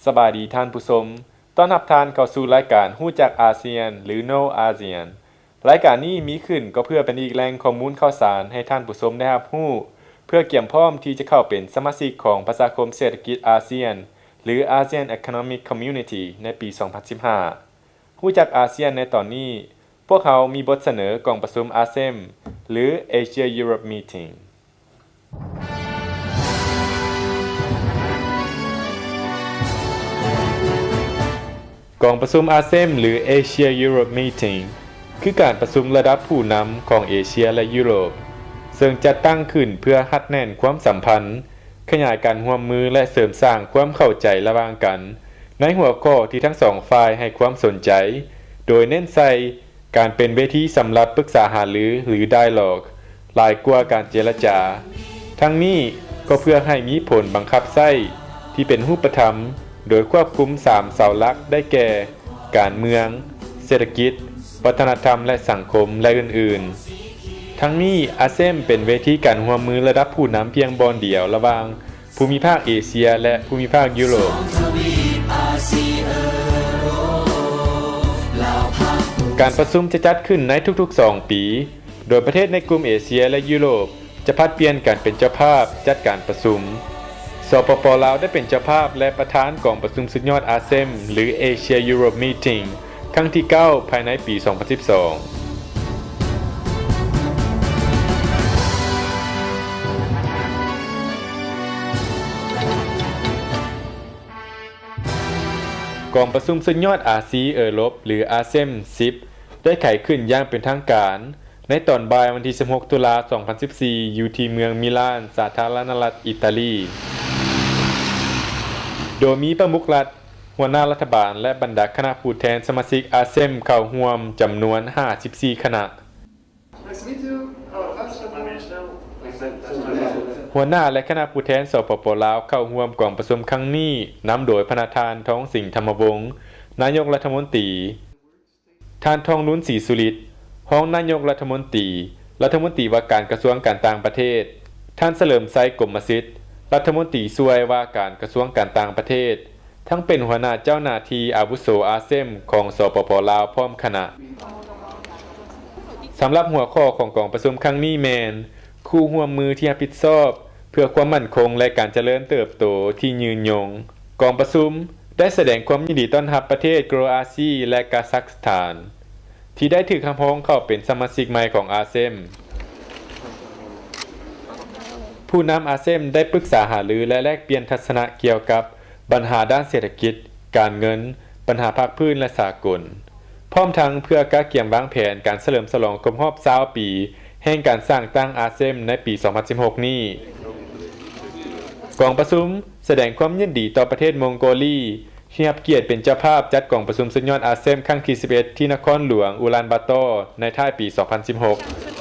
สบายดีท่านผู้ชมต้อนรับท่านเข้าสู่รายการฮู้จักอาเซียนหรือ Know ASEAN รายการนี้มีขึ้นก็เพื่อเป็นอีกแหล่งข้อมูลข่าวสารให้ท่านผู้ชมได้รับรู้เพื่อเตรียมพร้อมที่จะเข้าเป็นสมาชิกของประชาคมเศรษฐกิจอาเซียนหรือ ASEAN Economic Community ในปี 2015 ฮู้จักอาเซียนในตอนนี้พวกเขามีบทเสนอกองประชุมอาเซียนหรือ Asia Europe Meetingกองประชุมอาเซียนหรือ Asia Europe Meeting คือการประชุมระดับผู้นำของเอเชียและยุโรปซึ่งจะตั้งขึ้นเพื่อหัดแน่นความสัมพันธ์ขยายการร่วมมือและเสริมสร้างความเข้าใจระหว่างกันในหัวข้อที่ทั้งสองฝ่ายให้ความสนใจโดยเน้นใส่การเป็นเวทีสำหรับปรึกษาหารือหรือ Dialogue หลายกว่าการเจรจาทั้งนี้ก็เพื่อให้มีผลบังคับใช้ที่เป็นรูปธรรมโดยควบคุม3เสาหลักได้แก่การเมืองเศรษฐกิจวัฒนธรรมและสังคมและอื่นๆทั้งนี้อาเซียนเป็นเวทีการร่วมมือระดับผู้นำเพียงบอนเดียวระหว่างภูมิภาคเอเชียและภูมิภาคยุโรปการประชุมจะจัดขึ้นในทุกๆ2ปีโดยประเทศในกลุ่มเอเชียและยุโรปจะผลัดเปลี่ยนกันเป็นเจ้าภาพจัดการประชุมสปป.ลาวได้เป็นเจ้าภาพและประธานกองประชุมสุดยอดอาเซียนหรือ Asia Europe Meeting ครั้งที่ 9 ภายในปี 2012 กองประชุมสุดยอดอาซีเออโรปหรืออาเซียน10ได้ไขขึ้นอย่างเป็นทางการในตอนบ่ายวันที่ 16 ตุลาคม 2014 อยู่ที่เมืองมิลาน สาธารณรัฐอิตาลีโดยมีประมุขรัฐหัวหน้ารัฐบาลและบรรดาคณะผู้แทนสมาชิกอาเซียนเข้าร่วมจำนวน54คณะหัวหน้าและคณะผู้แทนสปป.ลาวเข้าร่วมกองประชุมครั้งนี้นำโดยประธานท้องสิงห์ธรรมวงศ์นายกรัฐมนตรีท่านทองลุ้นศรีสุริตรองนายกรัฐมนตรีรัฐมนตรีว่าการกระทรวงการต่างประเทศท่านเฉลิมไซกรมสิทธิ์รัฐมนตรีช่วยว่าการกระทรวงการต่างประเทศทั้งเป็นหัวหน้าเจ้าหน้าที่อาวุโสอาเซียนของสปป.ลาวพร้อมคณะสำหรับหัวข้อของกองประชุมครั้งนี้แมนคู่ร่วมมือที่รับผิดชอบเพื่อความมั่นคงและการเจริญเติบโตที่ยืนยงกองประชุมได้แสดงความยินดีต้อนรับประเทศโครอาเซียและคาซัคสถานที่ได้ถือคำพ้องเข้าเป็นสมาชิกใหม่ของอาเซียนผู้นำอาเซียนได้ปรึกษาหารือและแลกเปลี่ยนทัศนะเกี่ยวกับปัญหาด้านเศรษฐกิจการเงินปัญหาภาคพื้นและสากลพร้อมทั้งเพื่อการเกี่ยมวางแผนการเฉลิมฉลองครบรอบ20ปีแห่งการสร้างตั้งอาเซียนในปี 2016 นี้กองประชุมแสดงความยินดีต่อประเทศมองโกลีที่รับเกียรติเป็นเจ้าภาพจัดกองประชุมสุดยอดอาเซียนครั้งที่ 11 ที่นครหลวงอูลานบาโตร์ในท้ายปี 2016